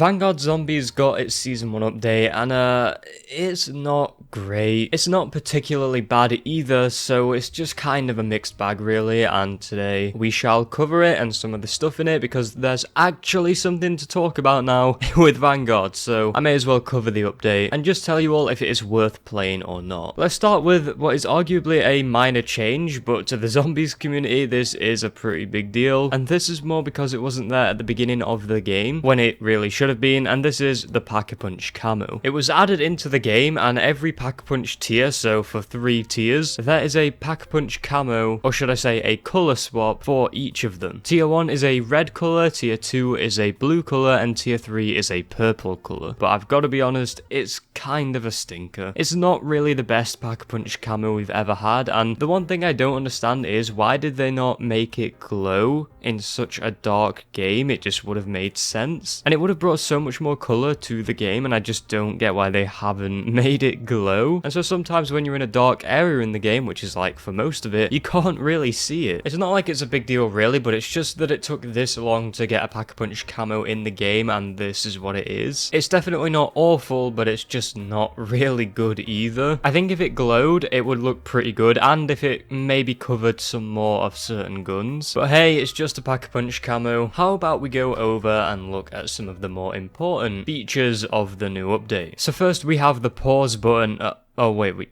Vanguard Zombies got its Season 1 update, and it's not great. It's not particularly bad either, so it's just kind of a mixed bag really, and today we shall cover it and some of the stuff in it, because there's actually something to talk about now with Vanguard, so I may as well cover the update and just tell you all if it is worth playing or not. Let's start with what is arguably a minor change, but to the zombies community this is a pretty big deal, and this is more because it wasn't there at the beginning of the game when it really should have been, and this is the Pack-a-Punch camo. It was added into the game, and every Pack-a-Punch tier, so for 3 tiers, there is a Pack-a-Punch camo, or should I say a colour swap for each of them. Tier 1 is a red colour, tier 2 is a blue colour, and tier 3 is a purple colour. But I've got to be honest, it's kind of a stinker. It's not really the best Pack-a-Punch camo we've ever had, and the one thing I don't understand is why did they not make it glow in such a dark game? It just would have made sense, and it would have brought so much more colour to the game, and I just don't get why they haven't made it glow. And so sometimes when you're in a dark area in the game, which is like for most of it, you can't really see it. It's not like it's a big deal really, but it's just that it took this long to get a Pack-a-Punch camo in the game, and this is what it is. It's definitely not awful, but it's just not really good either. I think if it glowed, it would look pretty good, and if it maybe covered some more of certain guns. But hey, it's just a Pack-a-Punch camo. How about we go over and look at some of the more important features of the new update. So first we have the pause button. Oh wait,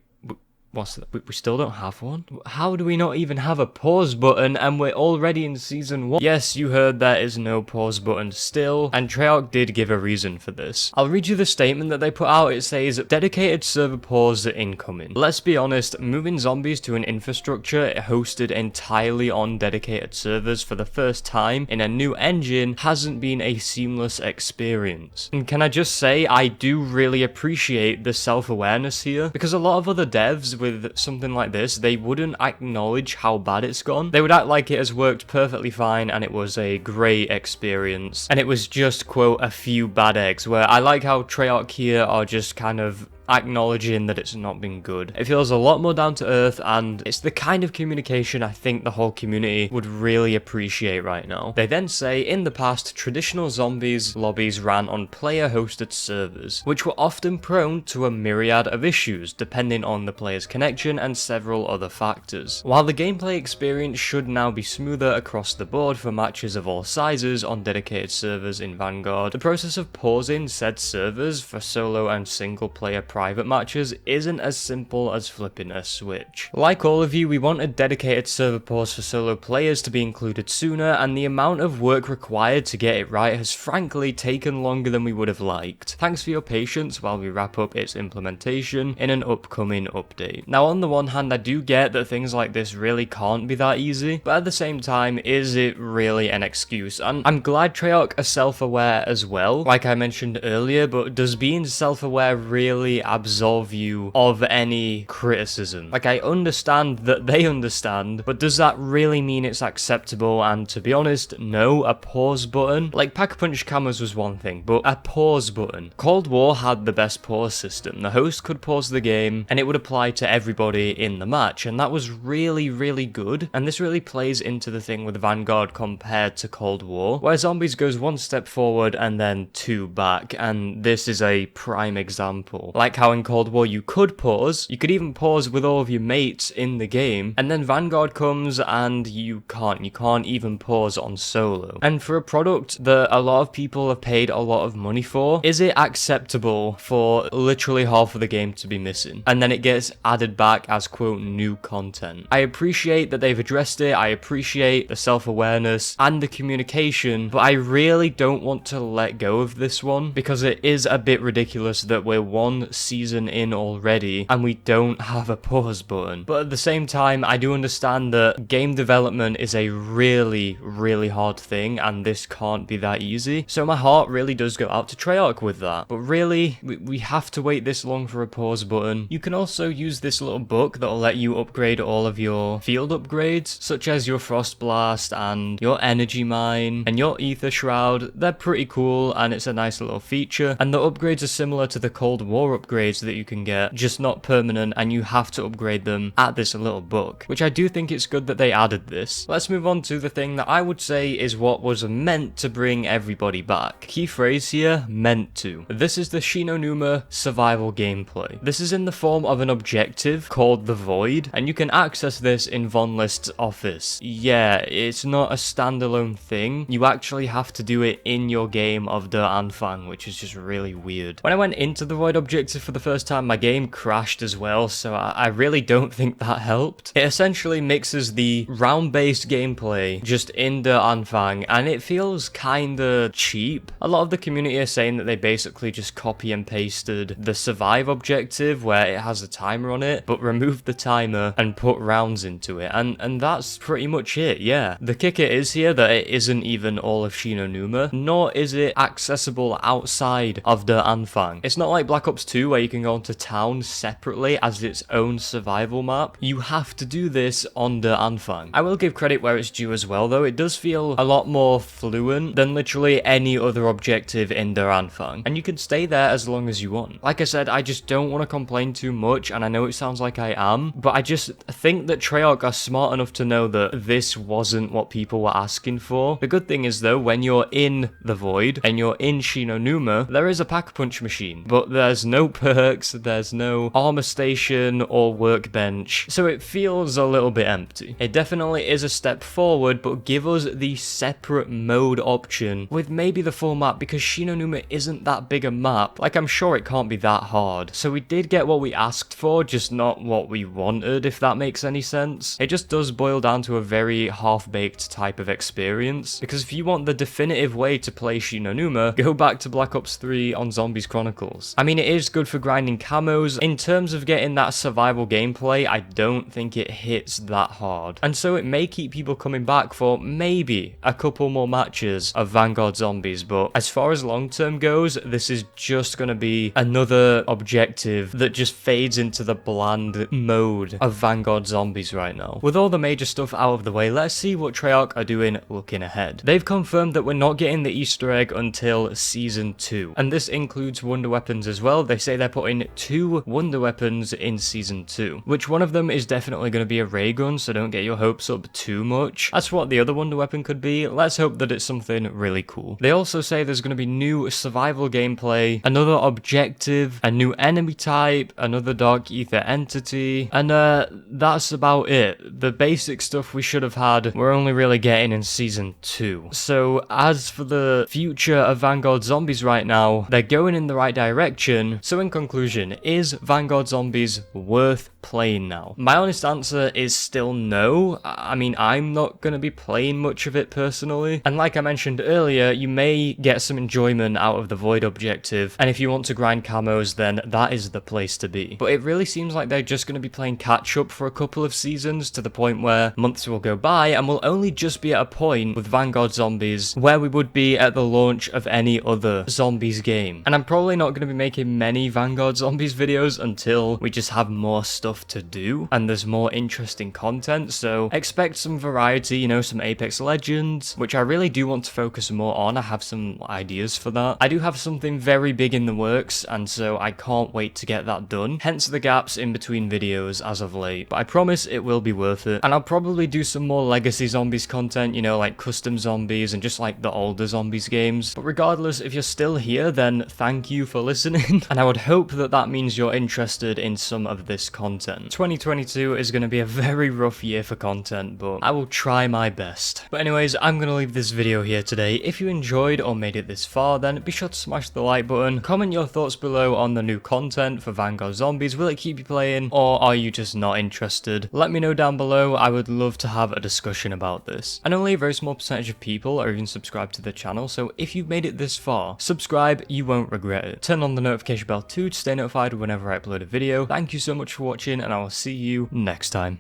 what's that? We still don't have one? How do we not even have a pause button and we're already in Season 1? Yes, you heard, there is no pause button still, and Treyarch did give a reason for this. I'll read you the statement that they put out. It says, dedicated server pause incoming. Let's be honest, moving zombies to an infrastructure hosted entirely on dedicated servers for the first time in a new engine hasn't been a seamless experience. And can I just say, I do really appreciate the self-awareness here, because a lot of other devs with something like this, they wouldn't acknowledge how bad it's gone. They would act like it has worked perfectly fine and it was a great experience, and it was just, quote, a few bad eggs, where I like how Treyarch here are just kind of acknowledging that it's not been good. It feels a lot more down to earth, and it's the kind of communication I think the whole community would really appreciate right now. They then say, in the past, traditional zombies lobbies ran on player-hosted servers, which were often prone to a myriad of issues, depending on the player's connection and several other factors. While the gameplay experience should now be smoother across the board for matches of all sizes on dedicated servers in Vanguard, the process of pausing said servers for solo and single player private matches isn't as simple as flipping a switch. Like all of you, we want a dedicated server pause for solo players to be included sooner, and the amount of work required to get it right has frankly taken longer than we would have liked. Thanks for your patience while we wrap up its implementation in an upcoming update. Now, on the one hand, I do get that things like this really can't be that easy, but at the same time, is it really an excuse? And I'm glad Treyarch are self-aware as well, like I mentioned earlier, but does being self-aware really absolve you of any criticism? Like, I understand that they understand, but does that really mean it's acceptable? And to be honest, no. A pause button, like Pack-a-Punch camos was one thing, but a pause button. Cold War had the best pause system. The host could pause the game and it would apply to everybody in the match, and that was really, really good. And this really plays into the thing with Vanguard compared to Cold War, where zombies goes 1 step forward and then 2 back, and this is a prime example. Like how in Cold War you could pause, you could even pause with all of your mates in the game, and then Vanguard comes and you can't even pause on solo. And for a product that a lot of people have paid a lot of money for, is it acceptable for literally half of the game to be missing, and then it gets added back as, quote, new content? I appreciate that they've addressed it, I appreciate the self-awareness and the communication, but I really don't want to let go of this one, because it is a bit ridiculous that we're 1 season in already and we don't have a pause button. But at the same time, I do understand that game development is a really, really hard thing, and this can't be that easy. So my heart really does go out to Treyarch with that. But really, we have to wait this long for a pause button. You can also use this little book that'll let you upgrade all of your field upgrades, such as your Frost Blast and your Energy Mine and your Ether Shroud. They're pretty cool, and it's a nice little feature. And the upgrades are similar to the Cold War upgrades upgrades that you can get, just not permanent, and you have to upgrade them at this little book, which I do think it's good that they added this. Let's move on to the thing that I would say is what was meant to bring everybody back. Key phrase here, meant to. This is the SHI NUMA survival gameplay. This is in the form of an objective called the Void, and you can access this in Von List's office. Yeah, it's not a standalone thing. You actually have to do it in your game of Der Anfang, which is just really weird. When I went into the Void objective for the first time, my game crashed as well, so I really don't think that helped. It essentially mixes the round-based gameplay just in Der Anfang, and it feels kinda cheap. A lot of the community are saying that they basically just copy and pasted the survive objective where it has a timer on it, but removed the timer and put rounds into it, and that's pretty much it, yeah. The kicker is here that it isn't even all of SHI NUMA, nor is it accessible outside of Der Anfang. It's not like Black Ops 2 where you can go into town separately as its own survival map. You have to do this on Der Anfang. I will give credit where it's due as well though. It does feel a lot more fluent than literally any other objective in Der Anfang, and you can stay there as long as you want. Like I said, I just don't want to complain too much, and I know it sounds like I am, but I just think that Treyarch are smart enough to know that this wasn't what people were asking for. The good thing is though, when you're in the Void and you're in SHI NUMA, there is a pack-a-punch machine, but there's no perks, there's no armor station or workbench, so it feels a little bit empty. It definitely is a step forward, but give us the separate mode option with maybe the full map, because SHI NUMA isn't that big a map. Like, I'm sure it can't be that hard. So we did get what we asked for, just not what we wanted, if that makes any sense. It just does boil down to a very half-baked type of experience, because if you want the definitive way to play SHI NUMA, go back to Black Ops 3 on Zombies Chronicles. I mean, it is good for grinding camos. In terms of getting that survival gameplay, I don't think it hits that hard. And so it may keep people coming back for maybe a couple more matches of Vanguard Zombies, but as far as long-term goes, this is just gonna be another objective that just fades into the bland mode of Vanguard Zombies right now. With all the major stuff out of the way, let's see what Treyarch are doing looking ahead. They've confirmed that we're not getting the Easter egg until Season 2, and this includes wonder weapons as well. They say they're putting 2 wonder weapons in Season 2, which one of them is definitely going to be a ray gun, so don't get your hopes up too much. That's what the other wonder weapon could be. Let's hope that it's something really cool. They also say there's going to be new survival gameplay, another objective, a new enemy type, another dark ether entity, and that's about it. The basic stuff we should have had, we're only really getting in Season 2. So as for the future of Vanguard Zombies right now, they're going in the right direction. So in conclusion, is Vanguard Zombies worth playing now? My honest answer is still no. I mean, I'm not going to be playing much of it personally, and like I mentioned earlier, you may get some enjoyment out of the Void objective, and if you want to grind camos, then that is the place to be. But it really seems like they're just going to be playing catch up for a couple of seasons, to the point where months will go by and we'll only just be at a point with Vanguard Zombies where we would be at the launch of any other Zombies game. And I'm probably not going to be making many Vanguard Zombies videos until we just have more stuff to do and there's more interesting content, so expect some variety, you know, some Apex Legends, which I really do want to focus more on. I have some ideas for that. I do have something very big in the works, and so I can't wait to get that done, hence the gaps in between videos as of late, but I promise it will be worth it. And I'll probably do some more Legacy Zombies content, you know, like custom zombies and just like the older Zombies games. But regardless, if you're still here, then thank you for listening, and I would hope that that means you're interested in some of this content. 2022 is going to be a very rough year for content, but I will try my best. But anyways, I'm going to leave this video here today. If you enjoyed or made it this far, then be sure to smash the like button, comment your thoughts below on the new content for Vanguard Zombies. Will it keep you playing, or are you just not interested? Let me know down below. I would love to have a discussion about this. And only a very small percentage of people are even subscribed to the channel, so if you've made it this far, subscribe, you won't regret it. Turn on the notification bell too to stay notified whenever I upload a video. Thank you so much for watching, and I will see you next time.